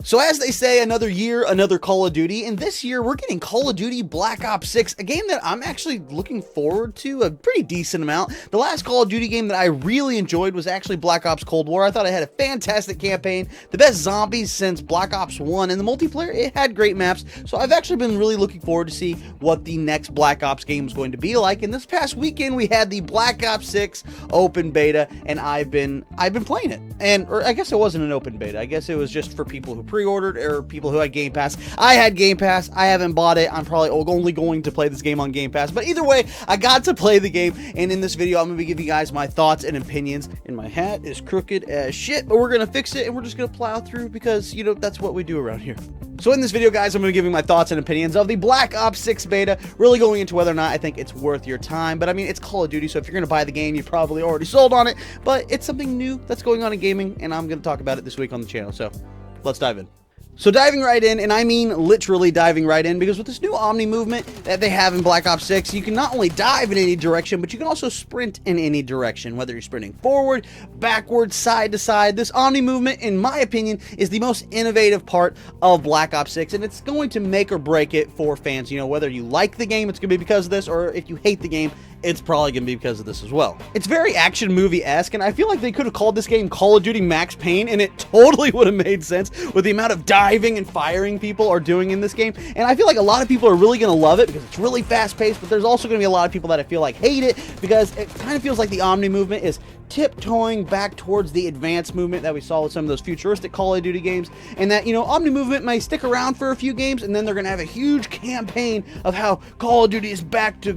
So as they say, another year, another Call of Duty, and this year we're getting Call of Duty Black Ops 6, a game that I'm actually looking forward to a pretty decent amount. The last Call of Duty game that I really enjoyed was actually Black Ops Cold War. I thought it had a fantastic campaign, the best zombies since Black Ops 1, and the multiplayer, it had great maps, so I've actually been really looking forward to see what the next Black Ops game is going to be like, and this past weekend we had the Black Ops 6 open beta, and I've been playing it, or I guess it wasn't an open beta, I guess it was just for people who pre-ordered or people who had Game Pass. I had Game Pass. I haven't bought it. I'm probably only going to play this game on Game Pass. But either way, I got to play the game. And in this video, I'm going to be giving you guys my thoughts and opinions. And my hat is crooked as shit, but we're going to fix it and we're just going to plow through because, you know, that's what we do around here. So in this video, guys, I'm going to be giving my thoughts and opinions of the Black Ops 6 beta, really going into whether or not I think it's worth your time. But I mean, it's Call of Duty, so if you're going to buy the game, you're probably already sold on it. But it's something new that's going on in gaming, and I'm going to talk about it this week on the channel. So let's dive in. So diving right in, and I mean literally diving right in, because with this new Omni movement that they have in Black Ops 6, you can not only dive in any direction, but you can also sprint in any direction, whether you're sprinting forward, backwards, side to side. This Omni movement, in my opinion, is the most innovative part of Black Ops 6, and it's going to make or break it for fans. You know, whether you like the game, it's going to be because of this, or if you hate the game, it's probably going to be because of this as well. It's very action movie-esque, and I feel like they could have called this game Call of Duty Max Payne, and it totally would have made sense with the amount of diving and firing people are doing in this game. And I feel like a lot of people are really going to love it because it's really fast-paced, but there's also going to be a lot of people that I feel like hate it because it kind of feels like the Omni movement is tiptoeing back towards the advanced movement that we saw with some of those futuristic Call of Duty games, and that, you know, Omni movement may stick around for a few games, and then they're going to have a huge campaign of how Call of Duty is back to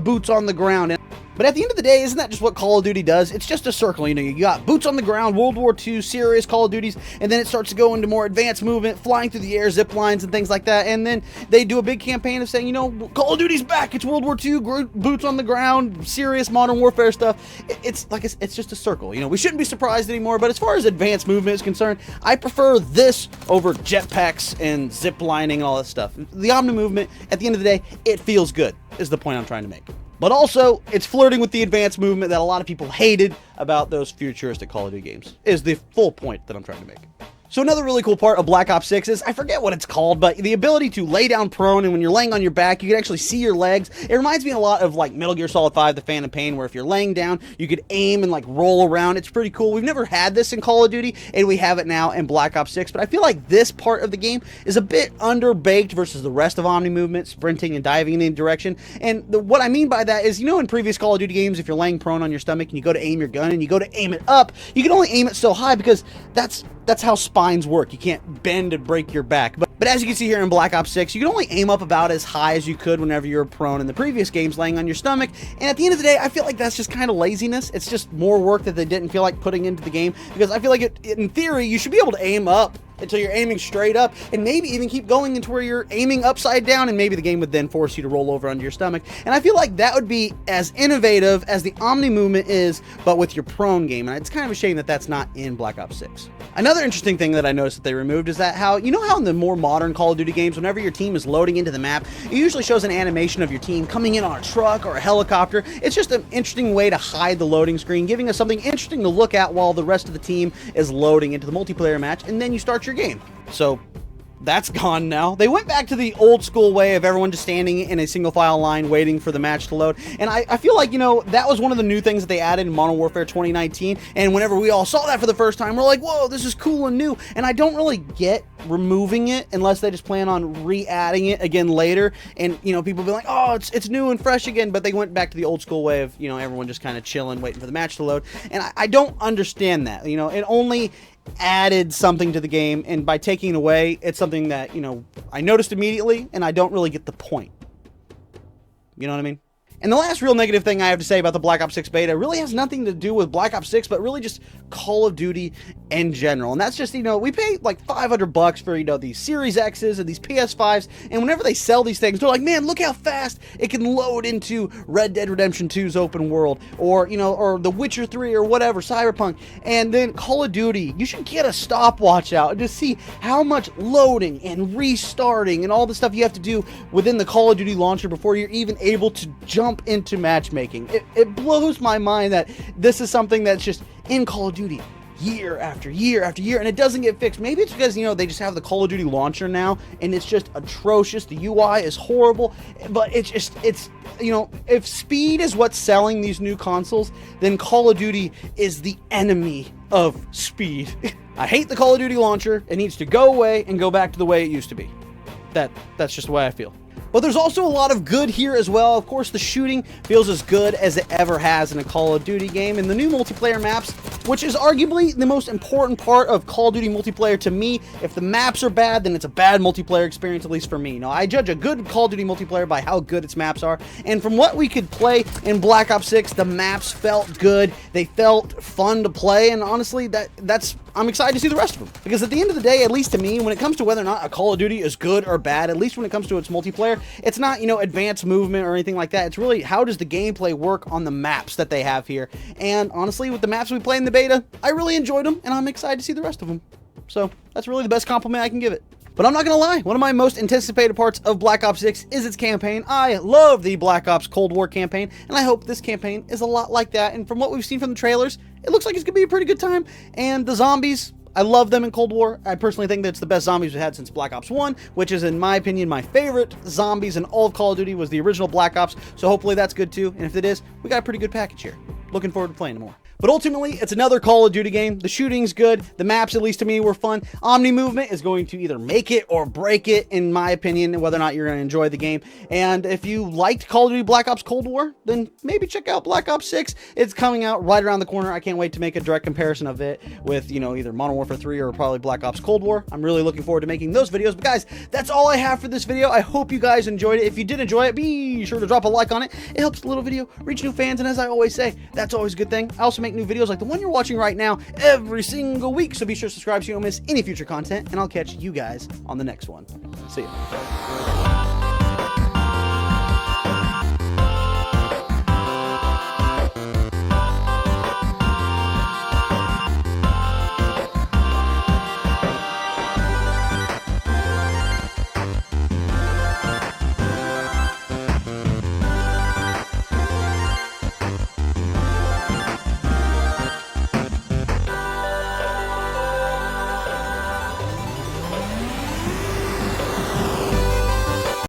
boots on the ground. But at the end of the day, isn't that just what Call of Duty does? It's just a circle, you know, you got boots on the ground, World War II, serious Call of Duties, and then it starts to go into more advanced movement, flying through the air, zip lines, and things like that, and then they do a big campaign of saying, you know, Call of Duty's back, it's World War II, boots on the ground, serious Modern Warfare stuff. It's just a circle, you know, we shouldn't be surprised anymore, but as far as advanced movement is concerned, I prefer this over jetpacks and zip lining and all that stuff. The Omni movement, at the end of the day, it feels good, is the point I'm trying to make. But also, it's flirting with the advanced movement that a lot of people hated about those futuristic Call of Duty games, is the full point that I'm trying to make. So another really cool part of Black Ops 6 is, I forget what it's called, but the ability to lay down prone, and when you're laying on your back, you can actually see your legs. It reminds me a lot of like Metal Gear Solid 5, The Phantom Pain, where if you're laying down, you could aim and like roll around. It's pretty cool. We've never had this in Call of Duty, and we have it now in Black Ops 6, but I feel like this part of the game is a bit underbaked versus the rest of Omni movement, sprinting and diving in any direction. And what I mean by that is, you know, in previous Call of Duty games, if you're laying prone on your stomach and you go to aim your gun and you go to aim it up, you can only aim it so high because that's how spines work. You can't bend and break your back. But as you can see here in Black Ops 6, you can only aim up about as high as you could whenever you're prone in the previous games, laying on your stomach. And at the end of the day, I feel like that's just kind of laziness. It's just more work that they didn't feel like putting into the game, because I feel like in theory, you should be able to aim up until you're aiming straight up, and maybe even keep going into where you're aiming upside down, and maybe the game would then force you to roll over onto your stomach. And I feel like that would be as innovative as the Omni movement is, but with your prone game, and it's kind of a shame that that's not in Black Ops 6. Another interesting thing that I noticed that they removed is that how in the more modern Call of Duty games, whenever your team is loading into the map, it usually shows an animation of your team coming in on a truck or a helicopter. It's just an interesting way to hide the loading screen, giving us something interesting to look at while the rest of the team is loading into the multiplayer match, and then you start your game. So that's gone now. They went back to the old school way of everyone just standing in a single file line waiting for the match to load. And I feel like, you know, that was one of the new things that they added in Modern Warfare 2019. And whenever we all saw that for the first time, we're like, whoa, this is cool and new. And I don't really get removing it unless they just plan on re-adding it again later. And, you know, people be like, oh, it's new and fresh again. But they went back to the old school way of, you know, everyone just kind of chilling, waiting for the match to load. And I don't understand that. You know, it only added something to the game, and by taking it away, it's something that, you know, I noticed immediately, and I don't really get the point. You know what I mean? And the last real negative thing I have to say about the Black Ops 6 beta really has nothing to do with Black Ops 6, but really just Call of Duty in general. And that's just, you know, we pay like $500 for, you know, these Series X's and these PS5s, and whenever they sell these things, they're like, man, look how fast it can load into Red Dead Redemption 2's open world, or, you know, or The Witcher 3 or whatever, Cyberpunk. And then Call of Duty, you should get a stopwatch out and just see how much loading and restarting and all the stuff you have to do within the Call of Duty launcher before you're even able to jump into matchmaking. It blows my mind that this is something that's just in Call of Duty. year after year after year, and it doesn't get fixed. Maybe it's because, you know, they just have the Call of Duty launcher now, and it's just atrocious. The UI is horrible, but it's you know, if speed is what's selling these new consoles, then Call of Duty is the enemy of speed. I hate the Call of Duty launcher. It needs to go away and go back to the way it used to be. That's just the way I feel. But there's also a lot of good here as well. Of course, the shooting feels as good as it ever has in a Call of Duty game. And the new multiplayer maps, which is arguably the most important part of Call of Duty multiplayer to me. If the maps are bad, then it's a bad multiplayer experience, at least for me. Now, I judge a good Call of Duty multiplayer by how good its maps are. And from what we could play in Black Ops 6, the maps felt good. They felt fun to play. And honestly, I'm excited to see the rest of them. Because at the end of the day, at least to me, when it comes to whether or not a Call of Duty is good or bad, at least when it comes to its multiplayer, it's not, you know, advanced movement or anything like that. It's really, how does the gameplay work on the maps that they have here? And honestly, with the maps we play in the beta, I really enjoyed them, and I'm excited to see the rest of them. So that's really the best compliment I can give it. But I'm not gonna lie, one of my most anticipated parts of Black Ops 6 is its campaign. I love the Black Ops Cold War campaign, and I hope this campaign is a lot like that. And from what we've seen from the trailers, it looks like it's gonna be a pretty good time. And the zombies, I love them in Cold War. I personally think that's the best zombies we've had since Black Ops 1, which is, in my opinion, my favorite zombies in all of Call of Duty was the original Black Ops, so hopefully that's good too. And if it is, we got a pretty good package here. Looking forward to playing more. But ultimately, it's another Call of Duty game. The shooting's good. The maps, at least to me, were fun. Omni movement is going to either make it or break it, in my opinion, whether or not you're going to enjoy the game. And if you liked Call of Duty Black Ops Cold War, then maybe check out Black Ops 6. It's coming out right around the corner. I can't wait to make a direct comparison of it with, you know, either Modern Warfare 3 or probably Black Ops Cold War. I'm really looking forward to making those videos. But guys, that's all I have for this video. I hope you guys enjoyed it. If you did enjoy it, be sure to drop a like on it. It helps the little video reach new fans. And as I always say, that's always a good thing. I also make new videos like the one you're watching right now every single week, so be sure to subscribe so you don't miss any future content, and I'll catch you guys on the next one. See ya.